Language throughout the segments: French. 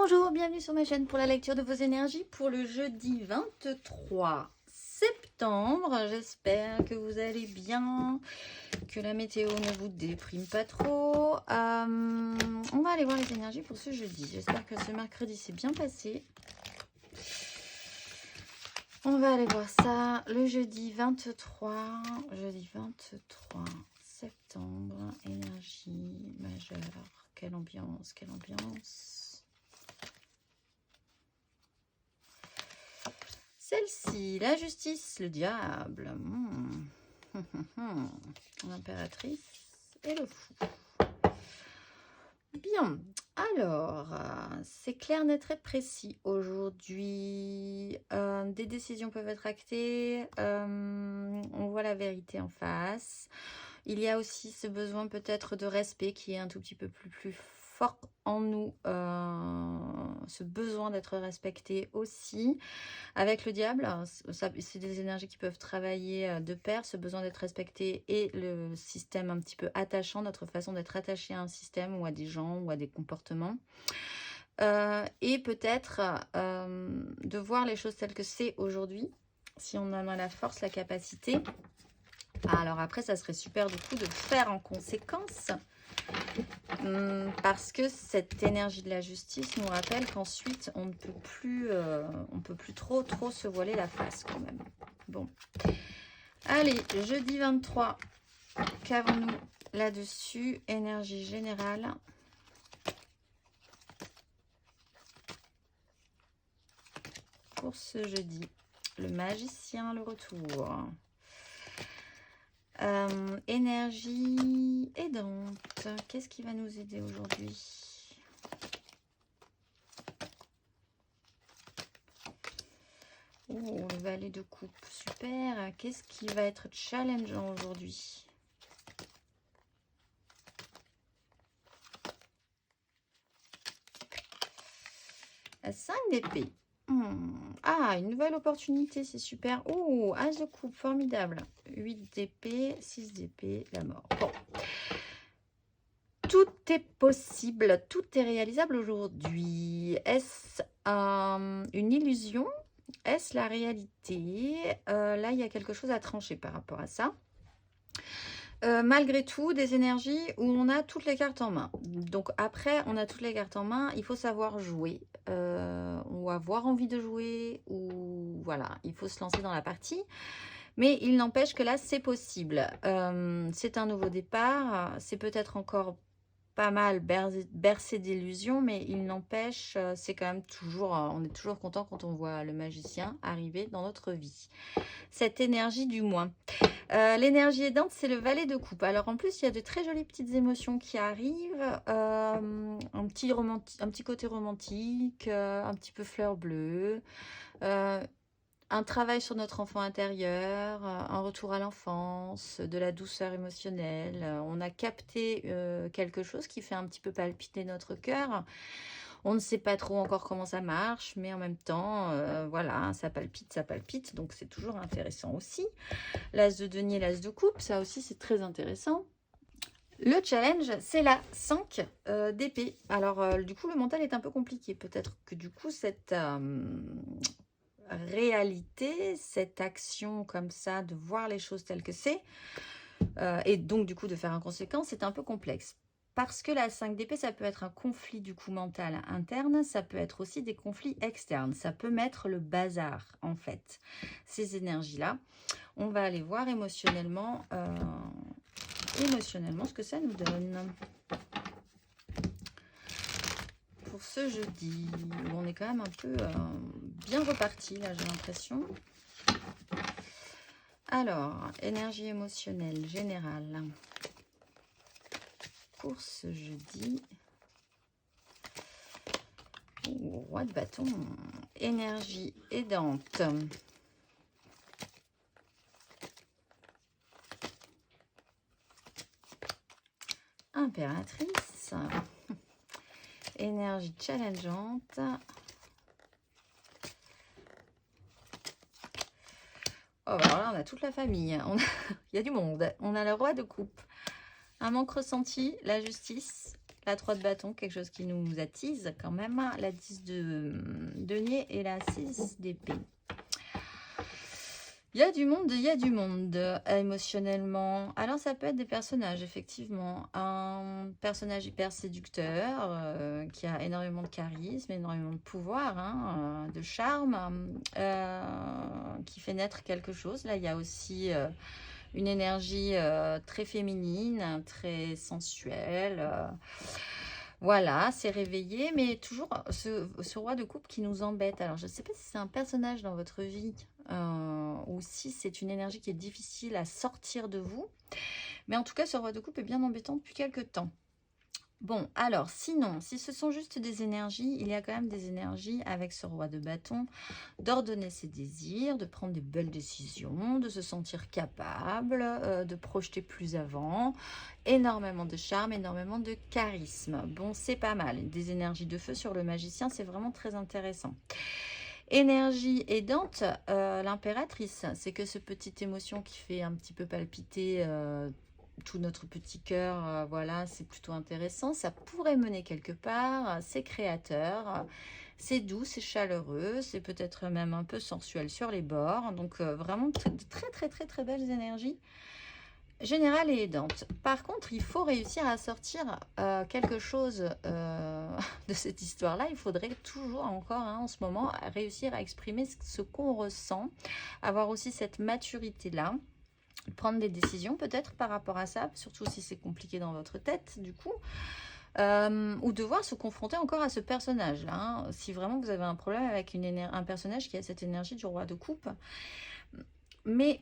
Bonjour, bienvenue sur ma chaîne pour la lecture de vos énergies pour le jeudi 23 septembre. J'espère que vous allez bien, que la météo ne vous déprime pas trop. On va aller voir les énergies pour ce jeudi. J'espère que ce mercredi s'est bien passé. On va aller voir ça le jeudi 23 septembre. Énergie majeure. Quelle ambiance, quelle ambiance. Celle-ci, la justice, le diable, l'impératrice et le fou. Bien, alors, c'est clair, net, très précis aujourd'hui. Des décisions peuvent être actées, on voit la vérité en face. Il y a aussi ce besoin peut-être de respect qui est un tout petit peu plus fort en nous, ce besoin d'être respecté aussi. Avec le diable, c'est des énergies qui peuvent travailler de pair, ce besoin d'être respecté et le système un petit peu attachant, notre façon d'être attaché à un système ou à des gens ou à des comportements. Et peut-être de voir les choses telles que c'est aujourd'hui, si on en a la force, la capacité. Alors après, ça serait super du coup de faire en conséquence. Parce que cette énergie de la justice nous rappelle qu'ensuite on ne peut plus trop se voiler la face quand même. Bon, allez, jeudi 23, qu'avons-nous là-dessus? Énergie générale. Pour ce jeudi, le magicien, le retour. Énergie aidante. Qu'est-ce qui va nous aider aujourd'hui? Oh, le valet de coupe. Super. Qu'est-ce qui va être challengeant aujourd'hui? La 5 d'épée. Ah, une nouvelle opportunité, c'est super. Oh, as de coupe, formidable. 8 d'épée, 6 d'épée, la mort. Bon. Tout est possible, tout est réalisable aujourd'hui. Est-ce une illusion? Est-ce la réalité? Là, il y a quelque chose à trancher par rapport à ça. Malgré tout, des énergies où on a toutes les cartes en main. Donc après, on a toutes les cartes en main, il faut savoir jouer, ou avoir envie de jouer, ou voilà, il faut se lancer dans la partie. Mais il n'empêche que là, c'est possible. C'est un nouveau départ, c'est peut-être encore pas mal bercé d'illusions, mais il n'empêche, c'est quand même toujours, on est toujours content quand on voit le magicien arriver dans notre vie. Cette énergie du moins. L'énergie aidante, c'est le valet de coupe. Alors en plus, il y a de très jolies petites émotions qui arrivent. Un petit côté romantique, un petit peu fleur bleue. Un travail sur notre enfant intérieur, un retour à l'enfance, de la douceur émotionnelle. On a capté quelque chose qui fait un petit peu palpiter notre cœur. On ne sait pas trop encore comment ça marche, mais en même temps, voilà, ça palpite, donc c'est toujours intéressant aussi. L'as de denier, l'as de coupe, ça aussi c'est très intéressant. Le challenge, c'est la 5 d'épée. Alors, du coup, le mental est un peu compliqué. Peut-être que du coup, cette réalité, cette action comme ça, de voir les choses telles que c'est, et donc du coup de faire en conséquence, c'est un peu complexe. Parce que la 5 d'épée, ça peut être un conflit du coup mental interne, ça peut être aussi des conflits externes, ça peut mettre le bazar en fait. Ces énergies-là, on va aller voir émotionnellement ce que ça nous donne. Pour ce jeudi, où on est quand même un peu bien reparti, là j'ai l'impression. Alors, énergie émotionnelle générale. Pour ce jeudi, roi de bâton, énergie aidante. Impératrice, énergie challengeante. Oh, alors là, on a toute la famille. Il y a du monde. On a le roi de coupe. Un manque ressenti, la justice. La 3 de bâton, quelque chose qui nous attise quand même. La 10 de denier et la 6 d'épée. Il y a du monde, il y a du monde émotionnellement. Alors ça peut être des personnages, effectivement. Un personnage hyper séducteur qui a énormément de charisme, énormément de pouvoir, hein, de charme, qui fait naître quelque chose. Là, il y a aussi une énergie très féminine, très sensuelle. Voilà, c'est réveillé, mais toujours ce roi de coupe qui nous embête. Alors, je ne sais pas si c'est un personnage dans votre vie ou si c'est une énergie qui est difficile à sortir de vous. Mais en tout cas, ce roi de coupe est bien embêtant depuis quelques temps. Bon, alors, sinon, si ce sont juste des énergies, il y a quand même des énergies avec ce roi de bâton, d'ordonner ses désirs, de prendre des belles décisions, de se sentir capable, de projeter plus avant, énormément de charme, énormément de charisme. Bon, c'est pas mal. Des énergies de feu sur le magicien, c'est vraiment très intéressant. Énergie aidante, l'impératrice, c'est que ce petite émotion qui fait un petit peu palpiter tout notre petit cœur, voilà, c'est plutôt intéressant. Ça pourrait mener quelque part, c'est créateur, c'est doux, c'est chaleureux, c'est peut-être même un peu sensuel sur les bords. Donc vraiment très belles énergies générales et aidantes. Par contre, il faut réussir à sortir quelque chose de cette histoire-là. Il faudrait toujours encore, hein, en ce moment, réussir à exprimer ce qu'on ressent, avoir aussi cette maturité-là, prendre des décisions peut-être par rapport à ça, surtout si c'est compliqué dans votre tête du coup, ou devoir se confronter encore à ce personnage-là, hein, si vraiment vous avez un problème avec un personnage qui a cette énergie du roi de coupe. Mais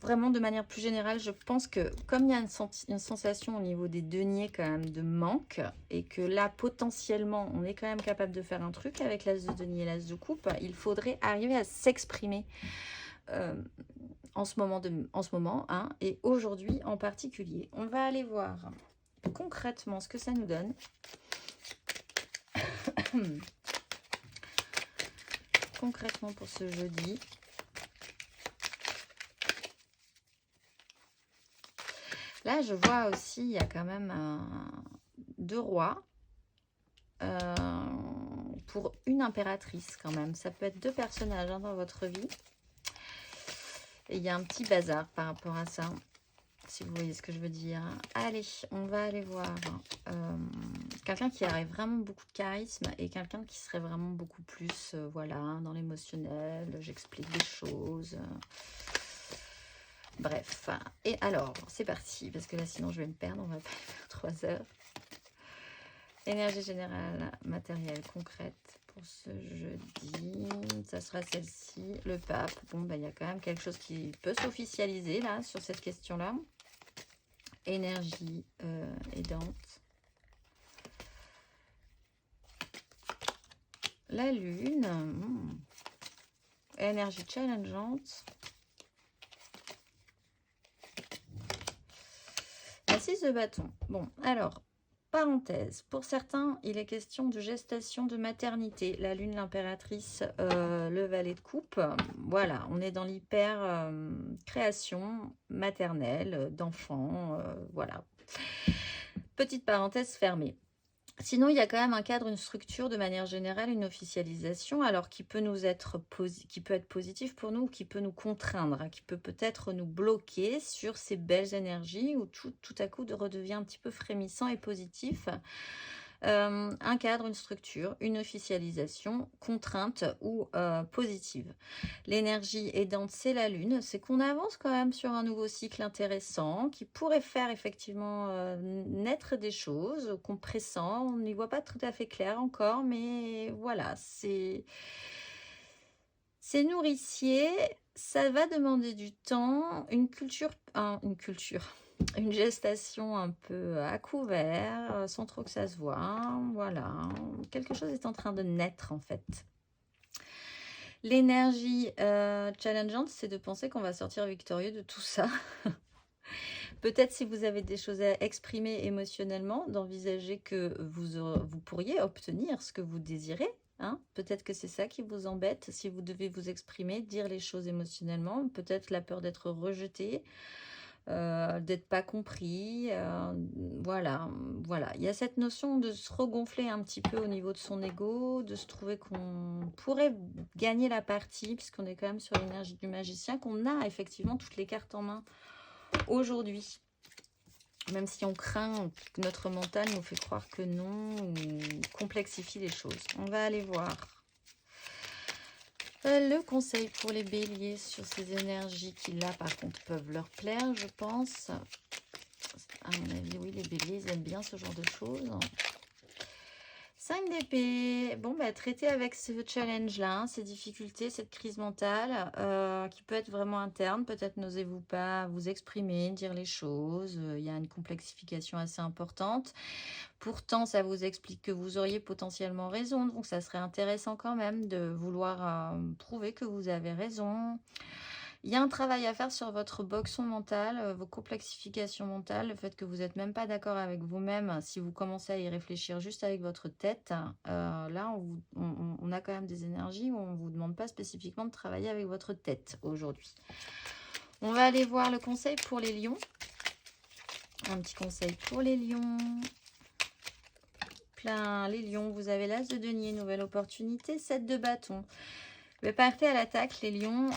vraiment de manière plus générale, je pense que comme il y a une sensation au niveau des deniers quand même de manque, et que là potentiellement on est quand même capable de faire un truc avec l'as de denier et l'as de coupe, il faudrait arriver à s'exprimer en ce moment, hein, et aujourd'hui en particulier. On va aller voir concrètement ce que ça nous donne. Concrètement pour ce jeudi. Là, je vois aussi, il y a quand même deux rois pour une impératrice quand même. Ça peut être deux personnages, hein, dans votre vie. Et il y a un petit bazar par rapport à ça, si vous voyez ce que je veux dire. Allez, on va aller voir quelqu'un qui aurait vraiment beaucoup de charisme et quelqu'un qui serait vraiment beaucoup plus, voilà, dans l'émotionnel. J'explique des choses. Bref. Et alors, c'est parti, parce que là, sinon, je vais me perdre. On va pas faire 3 heures. Énergie générale, matérielle, concrète. Pour ce jeudi, ça sera celle-ci, le pape. Bon, ben, il y a quand même quelque chose qui peut s'officialiser là sur cette question-là. Énergie aidante. La lune. Énergie challengeante. La 6 de bâton. Bon, alors, parenthèse, pour certains, il est question de gestation, de maternité. La lune, l'impératrice, le valet de coupe. Voilà, on est dans l'hyper création maternelle d'enfants. Voilà. Petite parenthèse fermée. Sinon, il y a quand même un cadre, une structure, de manière générale, une officialisation, alors qui peut être positif pour nous, ou qui peut nous contraindre, hein, qui peut peut-être nous bloquer sur ces belles énergies, où tout à coup redevient un petit peu frémissant et positif. Un cadre, une structure, une officialisation, contrainte ou positive. L'énergie aidante, c'est la lune, c'est qu'on avance quand même sur un nouveau cycle intéressant qui pourrait faire effectivement naître des choses qu'on pressent. On n'y voit pas tout à fait clair encore, mais voilà, c'est nourricier, ça va demander du temps, une gestation un peu à couvert, sans trop que ça se voit. Voilà, quelque chose est en train de naître en fait. L'énergie challengeante, c'est de penser qu'on va sortir victorieux de tout ça. Peut-être si vous avez des choses à exprimer émotionnellement, d'envisager que vous pourriez obtenir ce que vous désirez. Hein, peut-être que c'est ça qui vous embête, si vous devez vous exprimer, dire les choses émotionnellement. Peut-être la peur d'être rejeté. d'être pas compris. Voilà, voilà. Il y a cette notion de se regonfler un petit peu au niveau de son ego, de se trouver qu'on pourrait gagner la partie, puisqu'on est quand même sur l'énergie du magicien, qu'on a effectivement toutes les cartes en main aujourd'hui. Même si on craint que notre mental nous fait croire que non, ou complexifie les choses. On va aller voir le conseil pour les béliers sur ces énergies qui, là, par contre, peuvent leur plaire, je pense. À mon avis, oui, les béliers, ils aiment bien ce genre de choses. 5 d'épée. Bon, bah, traiter avec ce challenge-là, ces difficultés, cette crise mentale, qui peut être vraiment interne. Peut-être n'osez-vous pas vous exprimer, dire les choses. Il y a une complexification assez importante. Pourtant, ça vous explique que vous auriez potentiellement raison. Donc, ça serait intéressant quand même de vouloir prouver que vous avez raison. Il y a un travail à faire sur votre boxon mental, vos complexifications mentales, le fait que vous n'êtes même pas d'accord avec vous-même si vous commencez à y réfléchir juste avec votre tête. Là, on a quand même des énergies où on ne vous demande pas spécifiquement de travailler avec votre tête aujourd'hui. On va aller voir le conseil pour les lions. Un petit conseil pour les lions. Plein, les lions, vous avez l'as de denier, nouvelle opportunité, 7 de bâton. Partez à l'attaque, les lions.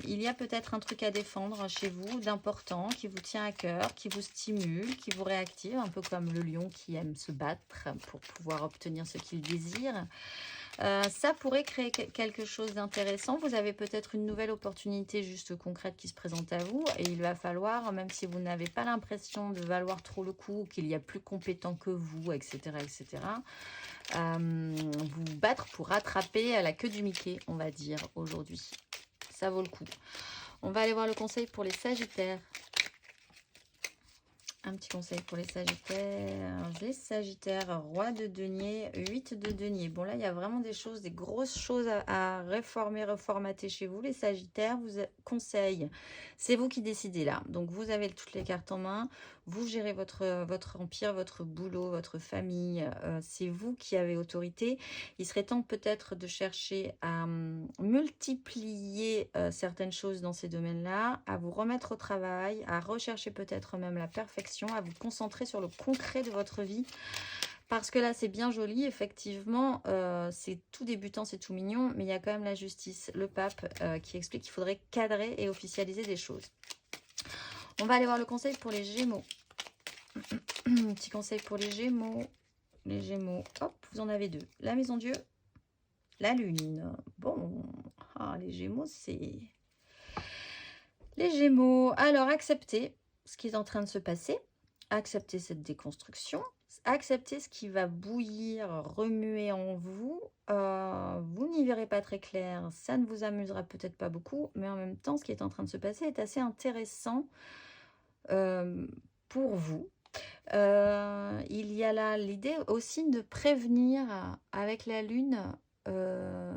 Il y a peut-être un truc à défendre chez vous, d'important, qui vous tient à cœur, qui vous stimule, qui vous réactive, un peu comme le lion qui aime se battre pour pouvoir obtenir ce qu'il désire. Ça pourrait créer quelque chose d'intéressant. Vous avez peut-être une nouvelle opportunité juste concrète qui se présente à vous. Et il va falloir, même si vous n'avez pas l'impression de valoir trop le coup, qu'il y a plus compétent que vous, etc., vous battre pour rattraper la queue du Mickey, on va dire, aujourd'hui. Ça vaut le coup. On va aller voir le conseil pour les Sagittaires. Un petit conseil pour les Sagittaires. Les Sagittaires, roi de denier, 8 de denier. Bon, là, il y a vraiment des choses, des grosses choses à réformer, reformater chez vous. Les Sagittaires, vous conseille. C'est vous qui décidez là. Donc, vous avez toutes les cartes en main. Vous gérez votre empire, votre boulot, votre famille. C'est vous qui avez autorité. Il serait temps peut-être de chercher à multiplier certaines choses dans ces domaines-là, à vous remettre au travail, à rechercher peut-être même la perfection, à vous concentrer sur le concret de votre vie. Parce que là, c'est bien joli, effectivement, c'est tout débutant, c'est tout mignon, mais il y a quand même la justice, le pape, qui explique qu'il faudrait cadrer et officialiser des choses. On va aller voir le conseil pour les Gémeaux. Petit conseil pour les Gémeaux. Les Gémeaux, hop, vous en avez deux. La Maison Dieu, la Lune. Bon, les Gémeaux, c'est... Les Gémeaux, alors acceptez ce qui est en train de se passer. Acceptez cette déconstruction. Acceptez ce qui va bouillir, remuer en vous. Vous n'y verrez pas très clair. Ça ne vous amusera peut-être pas beaucoup. Mais en même temps, ce qui est en train de se passer est assez intéressant pour vous. Il y a là l'idée aussi de prévenir avec la Lune, de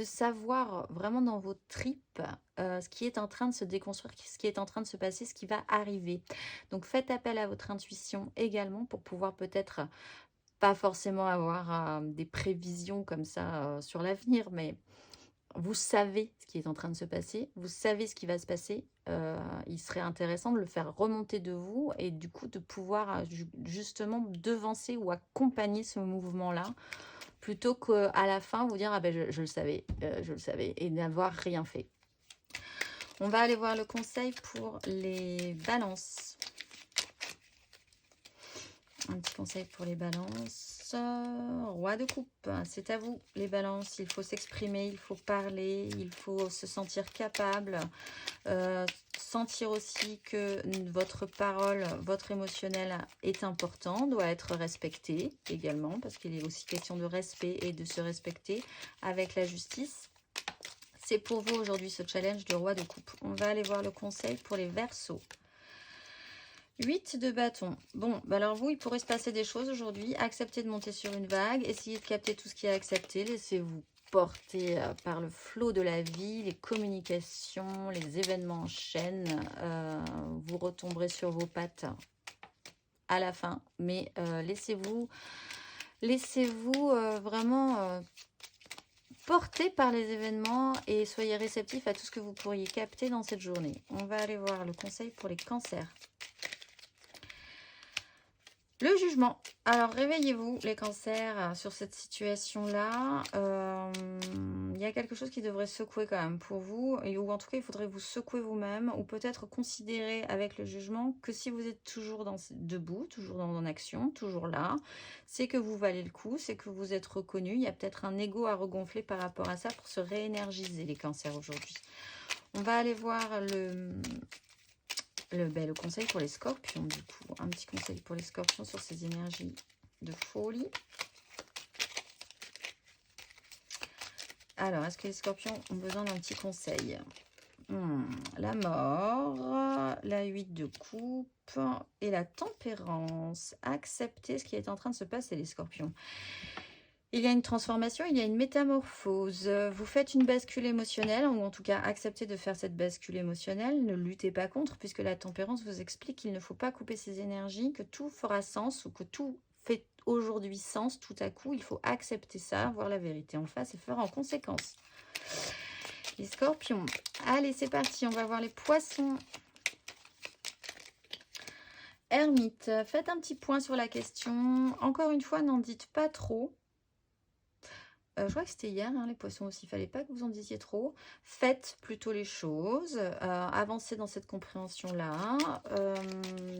savoir vraiment dans vos tripes ce qui est en train de se déconstruire, ce qui est en train de se passer, ce qui va arriver. Donc faites appel à votre intuition également pour pouvoir peut-être pas forcément avoir des prévisions comme ça sur l'avenir, mais vous savez ce qui est en train de se passer, vous savez ce qui va se passer. Il serait intéressant de le faire remonter de vous et du coup de pouvoir justement devancer ou accompagner ce mouvement-là plutôt qu'à la fin vous dire « Ah ben je le savais, et n'avoir rien fait. On va aller voir le conseil pour les balances. Un petit conseil pour les balances. Roi de coupe, c'est à vous les balances. Il faut s'exprimer, il faut parler, il faut se sentir capable. Sentir aussi que votre parole, votre émotionnel est important, doit être respecté également, parce qu'il est aussi question de respect et de se respecter avec la justice. C'est pour vous aujourd'hui ce challenge de roi de coupe. On va aller voir le conseil pour les Verseaux. 8 de bâton. Bon, bah alors vous, il pourrait se passer des choses aujourd'hui. Acceptez de monter sur une vague. Essayez de capter tout ce qui est accepté. Laissez-vous porter par le flot de la vie, les communications, les événements en chaîne. Vous retomberez sur vos pattes à la fin. Mais laissez-vous vraiment portés par les événements et soyez réceptifs à tout ce que vous pourriez capter dans cette journée. On va aller voir le conseil pour les cancers. Le jugement. Alors, réveillez-vous, les cancers, sur cette situation-là. Il y a quelque chose qui devrait secouer quand même pour vous, ou en tout cas, il faudrait vous secouer vous-même, ou peut-être considérer avec le jugement que si vous êtes toujours debout, toujours en action, toujours là, c'est que vous valez le coup, c'est que vous êtes reconnu. Il y a peut-être un ego à regonfler par rapport à ça pour se réénergiser, les cancers, aujourd'hui. On va aller voir le conseil pour les scorpions, du coup. Un petit conseil pour les scorpions sur ces énergies de folie. Alors, est-ce que les scorpions ont besoin d'un petit conseil? La mort, la 8 de coupe et la tempérance. Acceptez ce qui est en train de se passer, les scorpions. Il y a une transformation, il y a une métamorphose. Vous faites une bascule émotionnelle, ou en tout cas acceptez de faire cette bascule émotionnelle. Ne luttez pas contre, puisque la tempérance vous explique qu'il ne faut pas couper ses énergies, que tout fera sens, ou que tout fait aujourd'hui sens tout à coup. Il faut accepter ça, voir la vérité en face et faire en conséquence. Les scorpions. Allez, c'est parti, on va voir les poissons. Ermite, faites un petit point sur la question. Encore une fois, n'en dites pas trop. Je crois que c'était hier, hein, les poissons aussi. Il ne fallait pas que vous en disiez trop. Faites plutôt les choses. Avancez dans cette compréhension-là.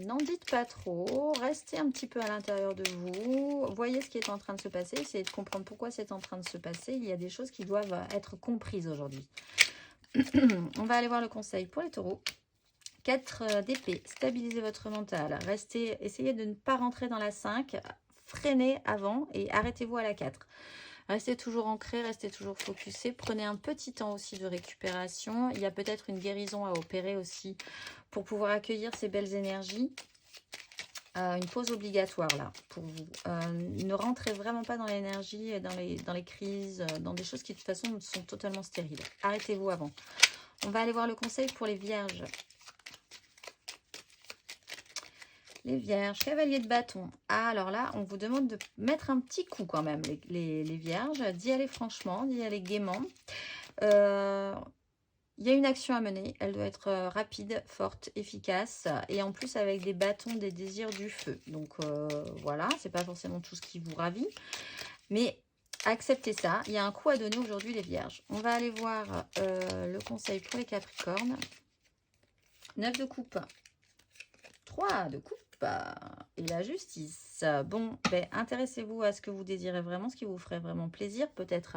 N'en dites pas trop. Restez un petit peu à l'intérieur de vous. Voyez ce qui est en train de se passer. Essayez de comprendre pourquoi c'est en train de se passer. Il y a des choses qui doivent être comprises aujourd'hui. On va aller voir le conseil pour les taureaux. 4 d'épée. Stabilisez votre mental. Essayez de ne pas rentrer dans la 5. Freinez avant et arrêtez-vous à la 4. Restez toujours ancré, restez toujours focusé. Prenez un petit temps aussi de récupération. Il y a peut-être une guérison à opérer aussi pour pouvoir accueillir ces belles énergies. Une pause obligatoire là pour vous. Ne rentrez vraiment pas dans l'énergie, dans les crises, dans des choses qui de toute façon sont totalement stériles. Arrêtez-vous avant. On va aller voir le conseil pour les vierges. Les vierges, cavalier de bâton. Ah, alors là, on vous demande de mettre un petit coup quand même, les vierges. D'y aller franchement, d'y aller gaiement. Il y a une action à mener. Elle doit être rapide, forte, efficace. Et en plus, avec des bâtons, des désirs du feu. Donc, voilà, c'est pas forcément tout ce qui vous ravit. Mais acceptez ça. Il y a un coup à donner aujourd'hui, les vierges. On va aller voir le conseil pour les capricornes. 9 de coupe. 3 de coupe. Et la justice. Bon, ben, intéressez-vous à ce que vous désirez vraiment, ce qui vous ferait vraiment plaisir. Peut-être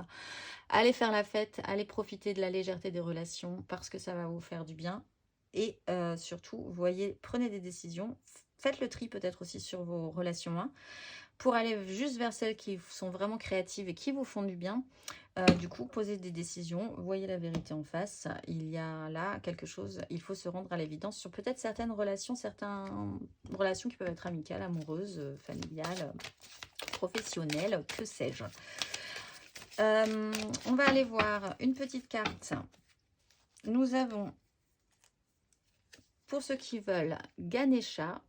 aller faire la fête, aller profiter de la légèreté des relations parce que ça va vous faire du bien. Et surtout, voyez, prenez des décisions. Faites le tri peut-être aussi sur vos relations 1 pour aller juste vers celles qui sont vraiment créatives et qui vous font du bien. Du coup, posez des décisions, voyez la vérité en face. Il y a là quelque chose, il faut se rendre à l'évidence sur peut-être certaines relations qui peuvent être amicales, amoureuses, familiales, professionnelles, que sais-je. On va aller voir une petite carte. Nous avons, pour ceux qui veulent, Ganesha.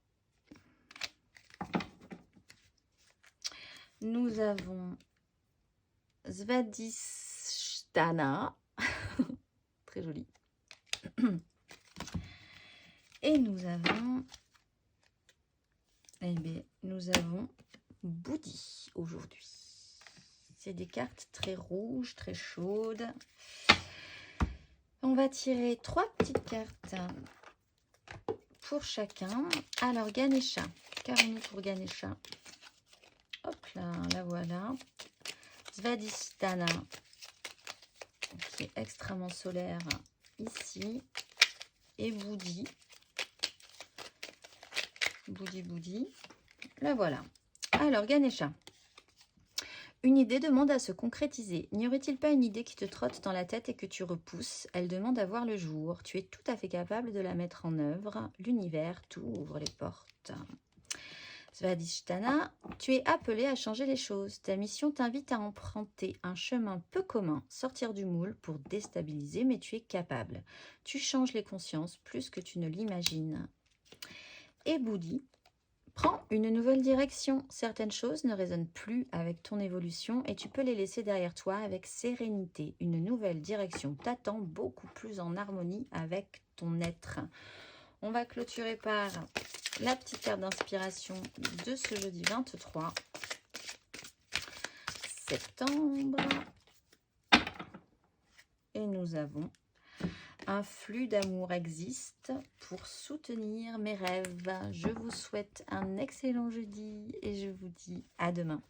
Nous avons Svadhisthana, très joli. Et nous avons, Bouddhi aujourd'hui. C'est des cartes très rouges, très chaudes. On va tirer 3 petites cartes pour chacun. Alors, Ganesha, qu'avons-nous pour Ganesha? Hop là, la voilà. Svadhisthana, qui est extrêmement solaire ici. Et Bouddhi. Bouddhi. La voilà. Alors, Ganesha. Une idée demande à se concrétiser. N'y aurait-il pas une idée qui te trotte dans la tête et que tu repousses? Elle demande à voir le jour. Tu es tout à fait capable de la mettre en œuvre. L'univers t'ouvre les portes. Svadhisthana, tu es appelé à changer les choses. Ta mission t'invite à emprunter un chemin peu commun, sortir du moule pour déstabiliser, mais tu es capable. Tu changes les consciences plus que tu ne l'imagines. Et Bouddhi, Prends une nouvelle direction. Certaines choses ne résonnent plus avec ton évolution et tu peux les laisser derrière toi avec sérénité. Une nouvelle direction t'attend beaucoup plus en harmonie avec ton être. On va clôturer par la petite carte d'inspiration de ce jeudi 23 septembre. Et nous avons: un flux d'amour existe pour soutenir mes rêves. Je vous souhaite un excellent jeudi et je vous dis à demain.